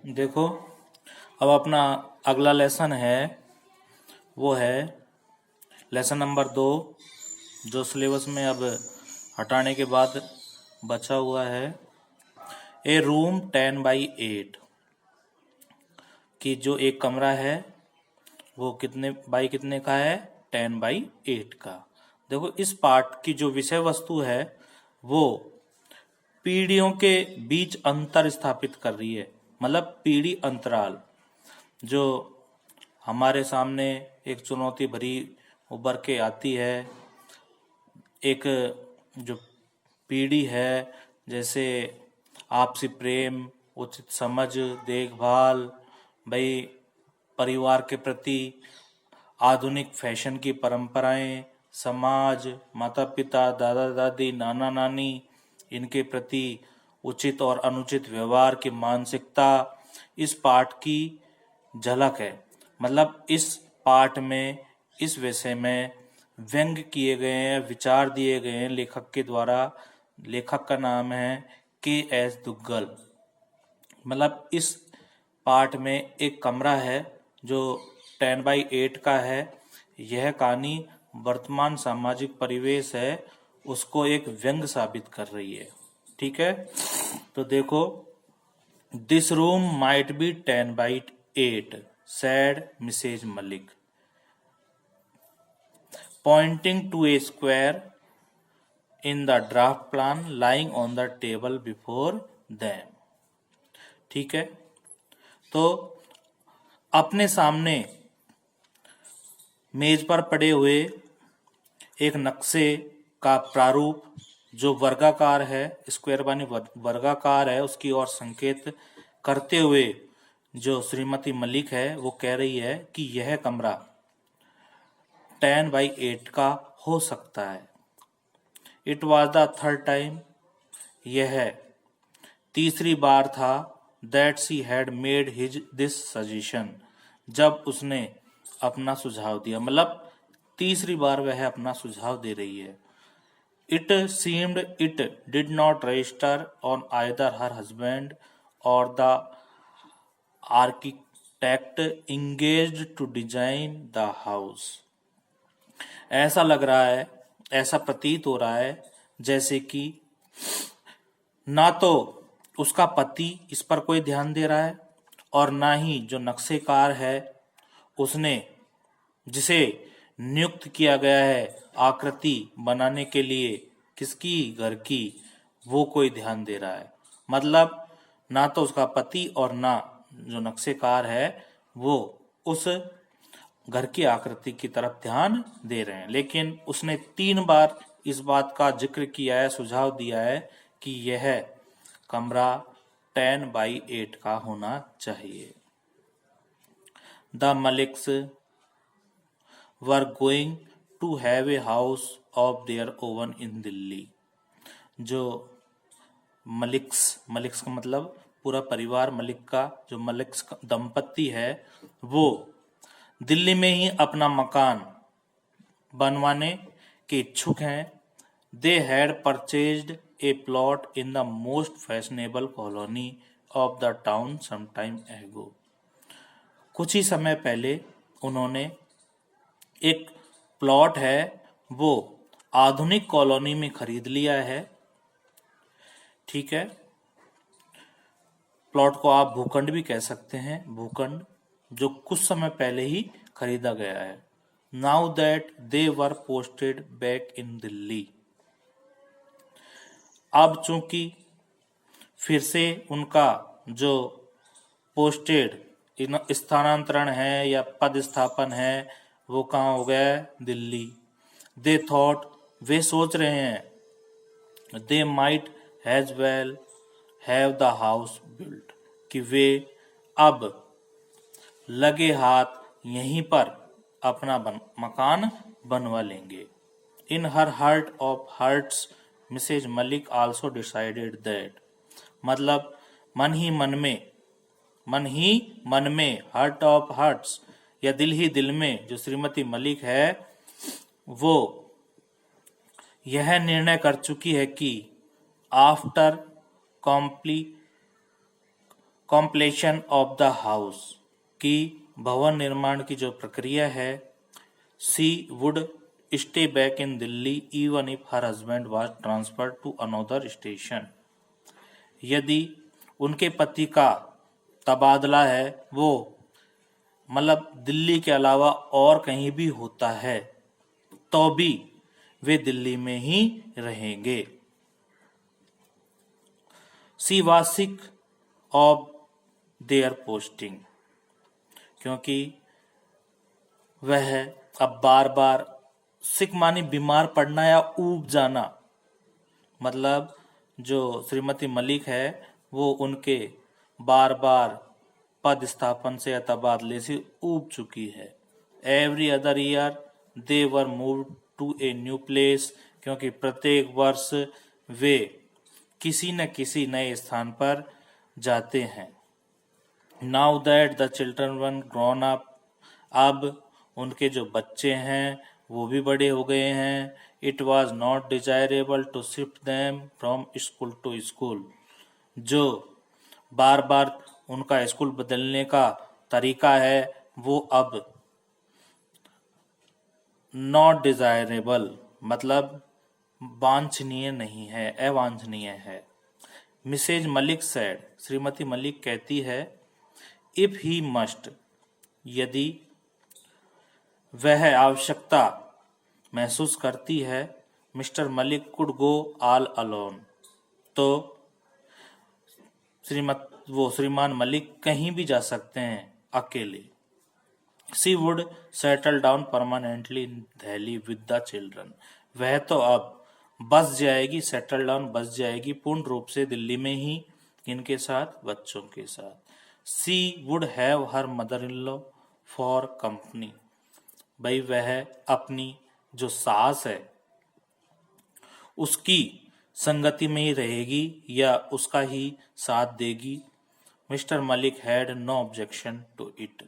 देखो, अब अपना अगला लेसन है, वो है लेसन नंबर 2, जो सिलेबस में अब हटाने के बाद बचा हुआ है। ए रूम 10x8 कि जो एक कमरा है वो कितने बाई कितने का है, 10x8 का। देखो, इस पाठ की जो विषय वस्तु है वो पीढ़ियों के बीच अंतर स्थापित कर रही है, मतलब पीढ़ी अंतराल जो हमारे सामने एक चुनौती भरी उभर के आती है। एक जो पीढ़ी है, जैसे आपसी प्रेम, उचित समझ, देखभाल, भाई परिवार के प्रति, आधुनिक फैशन की परंपराएं, समाज, माता पिता, दादा दादी, नाना नानी, इनके प्रति उचित और अनुचित व्यवहार की मानसिकता इस पाठ की झलक है। मतलब इस पाठ में, इस विषय में व्यंग किए गए हैं, विचार दिए गए हैं लेखक के द्वारा। लेखक का नाम है के.एस. दुग्गल। मतलब इस पाठ में एक कमरा है जो 10x8 का है। यह कहानी वर्तमान सामाजिक परिवेश है उसको एक व्यंग साबित कर रही है। ठीक है, तो देखो, this room might be 10x8 said Mrs Malik, pointing to a square in the draft plan lying on the table before them। ठीक है, तो अपने सामने मेज पर पड़े हुए एक नक्शे का प्रारूप जो वर्गाकार है, स्क्वायर बानी वर्गाकार है, उसकी ओर संकेत करते हुए जो श्रीमती मलिक है वो कह रही है कि यह कमरा 10x8 का हो सकता है। It was the third time, यह तीसरी बार था, that she had made his this suggestion, जब उसने अपना सुझाव दिया। मतलब तीसरी बार वह अपना सुझाव दे रही है। It seemed it did not register on either her husband और the architect engaged to design the house. ऐसा लग रहा है, ऐसा प्रतीत हो रहा है जैसे कि ना तो उसका पति इस पर कोई ध्यान दे रहा है और ना ही जो नक्शेकार है उसने जिसे नियुक्त किया गया है आकृति बनाने के लिए किसकी, घर की, वो कोई ध्यान दे रहा है। मतलब ना तो उसका पति और ना जो नक्शेकार है वो उस घर की आकृति की तरफ ध्यान दे रहे हैं। लेकिन उसने 3 बार इस बात का जिक्र किया है, सुझाव दिया है कि यह कमरा 10x8 का होना चाहिए। The Maliks were going to have a house of their own in Delhi. जो मलिक्स का मतलब पूरा परिवार, मलिक का जो मलिक्स दंपत्ति है वो दिल्ली में ही अपना मकान बनवाने के इच्छुक हैं। They had purchased a plot in the most fashionable colony of the town some time ago. कुछ ही समय पहले उन्होंने एक प्लॉट है वो आधुनिक कॉलोनी में खरीद लिया है। ठीक है, प्लॉट को आप भूखंड भी कह सकते हैं, भूखंड जो कुछ समय पहले ही खरीदा गया है। Now that they were posted back in Delhi. अब चूंकि फिर से उनका जो पोस्टेड स्थानांतरण है या पदस्थापन है वो कहाँ हो गया है, दिल्ली। दे थॉट, वे सोच रहे हैं, they might has well have the house built, कि वे अब लगे हाथ यहीं पर अपना मकान बनवा लेंगे। In her heart of hearts Mrs Malik also decided that. मतलब मन ही मन में हार्ट ऑफ हार्ट्स या दिल ही दिल में जो श्रीमती मलिक है वो यह निर्णय कर चुकी है कि after completion of the house, की भवन निर्माण की जो प्रक्रिया है। She would stay back in Delhi even if her husband was transferred to another station, यदि उनके पति का तबादला है वो मतलब दिल्ली के अलावा और कहीं भी होता है तो भी वे दिल्ली में ही रहेंगे। She was sick of their posting, क्योंकि वह अब बार बार, सिक मानी बीमार पड़ना या ऊब जाना, मतलब जो श्रीमती मलिक है वो उनके बार बार पद स्थापन से या तबादले से ऊब चुकी है। Every other year they were move to a new place, क्योंकि प्रत्येक वर्ष वे किसी न किसी नए स्थान पर जाते हैं। Now that the children one grown up, अब उनके जो बच्चे हैं वो भी बड़े हो गए हैं। It was not desirable to shift them from school to school, जो बार बार उनका स्कूल बदलने का तरीका है वो अब नॉट डिजायरेबल मतलब वांछनीय नहीं है, अवांछनीय है। मिसेज मलिक सेड, श्रीमती मलिक कहती है, इफ ही मस्ट, यदि वह आवश्यकता महसूस करती है, mister Malik could go all alone, तो श्रीमान मलिक कहीं भी जा सकते हैं अकेले। She would settle down permanently in Delhi with the children, वह तो अब बस जाएगी, सेटल डाउन बस जाएगी पूर्ण रूप से दिल्ली में ही, इनके साथ, बच्चों के साथ। She would have her mother in law for company, भाई वह अपनी जो सास है उसकी संगति में ही रहेगी या उसका ही साथ देगी। Mister Malik had no objection to it,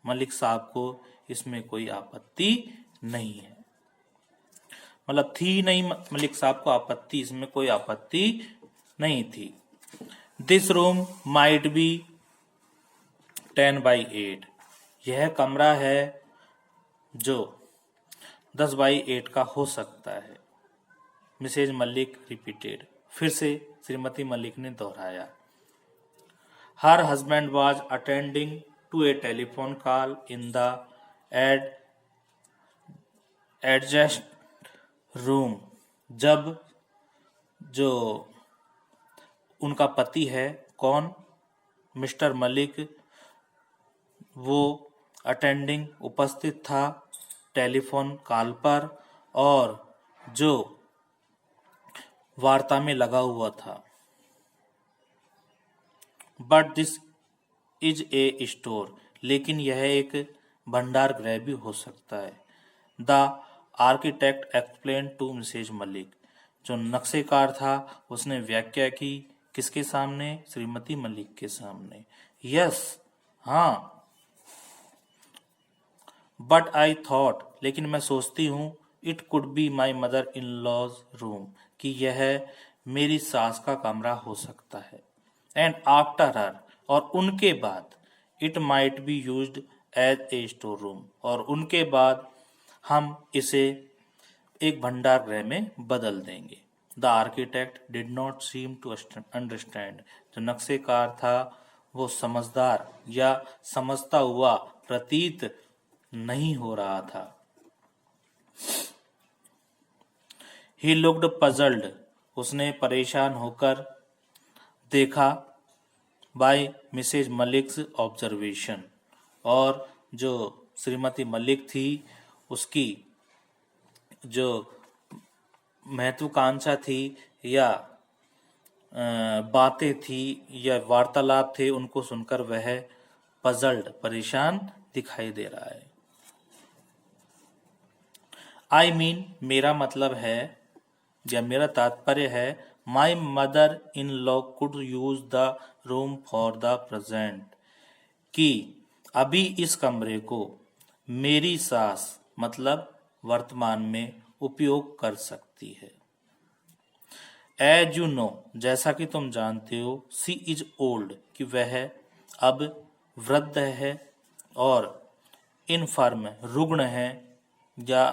Malik sahab को इसमें कोई आपत्ति नहीं है, मतलब थी नहीं, मलिक साहब को आपत्ति, इसमें कोई आपत्ति नहीं थी। दिस रूम माइट बी 10/8, यह कमरा है जो 10/8 का हो सकता है। मिसेज मलिक रिपीटेड, फिर से श्रीमती मलिक ने दोहराया। Her husband was attending to a telephone call in the adjust room, जब जो उनका पति है, कौन, मिस्टर मलिक, वो अटेंडिंग उपस्थित था टेलीफोन कॉल पर और जो वार्ता में लगा हुआ था। But this is a store, लेकिन यह एक भंडार गृह भी हो सकता है। The architect explain to Mrs Malik, जो नक्शेकार था उसने व्याख्या की, किसके सामने, श्रीमती मलिक के सामने। यस, हाँ। बट आई थॉट, लेकिन मैं सोचती हूँ, it could be my mother in law's room, कि यह मेरी सास का कमरा हो सकता है। एंड आफ्टर हर, और उनके बाद, it might be used as a store room, और उनके बाद हम इसे एक भंडार गृह में बदल देंगे। The architect did not seem to understand, जो नक्शेकार था वो समझदार या समझता हुआ प्रतीत नहीं हो रहा था। ही लुक्ड पजल्ड, उसने परेशान होकर देखा, बाय मिसेज मलिक्स ऑब्जर्वेशन, और जो श्रीमती मलिक थी उसकी जो महत्वाकांक्षा थी या बातें थी या वार्तालाप थे, उनको सुनकर वह पजल्ड, परेशान दिखाई दे रहा है। आई मीन, मेरा मतलब है या मेरा तात्पर्य है, माई mother in law could use the room for the present, कि अभी इस कमरे को मेरी सास मतलब वर्तमान में उपयोग कर सकती है। एज यू नो, जैसा कि तुम जानते हो, सी इज ओल्ड, कि वह अब वृद्ध है, और इनफर्म, रुग्ण है, या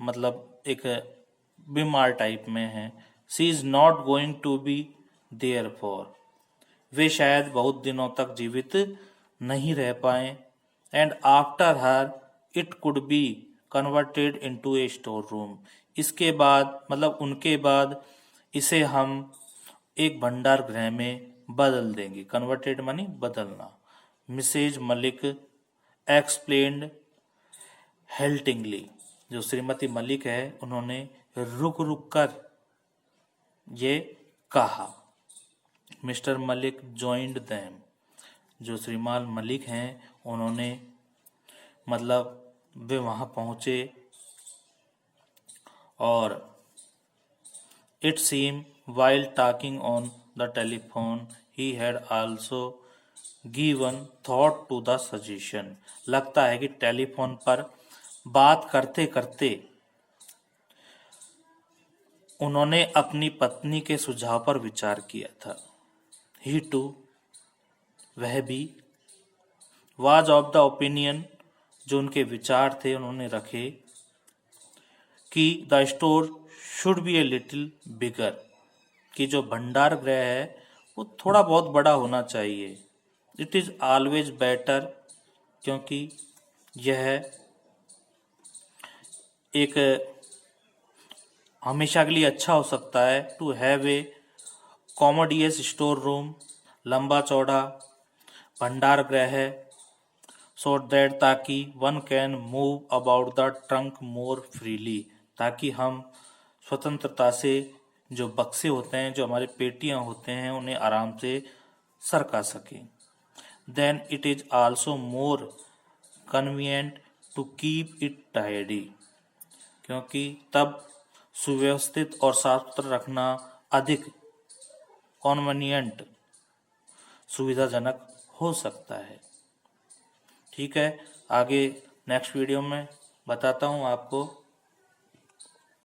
मतलब एक बीमार टाइप में है। She is not going to be there for, वे शायद बहुत दिनों तक जीवित नहीं रह पाए। And after her it could be converted into a store room, इसके बाद मतलब उनके बाद इसे हम एक भंडार गृह में बदल देंगे। कन्वर्टेड मानी बदलना। मिसेज मलिक एक्सप्लेन्ड हेल्टिंगली, जो श्रीमती मलिक है उन्होंने रुक रुक कर ये कहा। मिस्टर मलिक जॉइंड देम, जो श्रीमान मलिक हैं उन्होंने मतलब वे वहाँ पहुँचे, और it seem while talking on the telephone he had also given thought to the suggestion, लगता है कि टेलीफोन पर बात करते करते उन्होंने अपनी पत्नी के सुझाव पर विचार किया था। ही टू, वह भी, वाज ऑफ द ओपिनियन, जो उनके विचार थे उन्होंने रखे, कि the store should be a little bigger, कि जो भंडार गृह है वो थोड़ा बहुत बड़ा होना चाहिए। इट इज ऑलवेज बेटर, क्योंकि यह एक हमेशा के लिए अच्छा हो सकता है। To have a commodious store room, लंबा चौड़ा भंडार गृह है, सो दैट, ताकि one can move about the trunk more freely, ताकि हम स्वतंत्रता से जो बक्से होते हैं, जो हमारे पेटियां होते हैं, उन्हें आराम से सरका सकें। Then it is also more convenient to keep it tidy, क्योंकि तब सुव्यवस्थित और साफ सुथरा रखना अधिक कॉन्वेनियंट, सुविधाजनक हो सकता है। ठीक है, आगे नेक्स्ट वीडियो में बताता हूँ आपको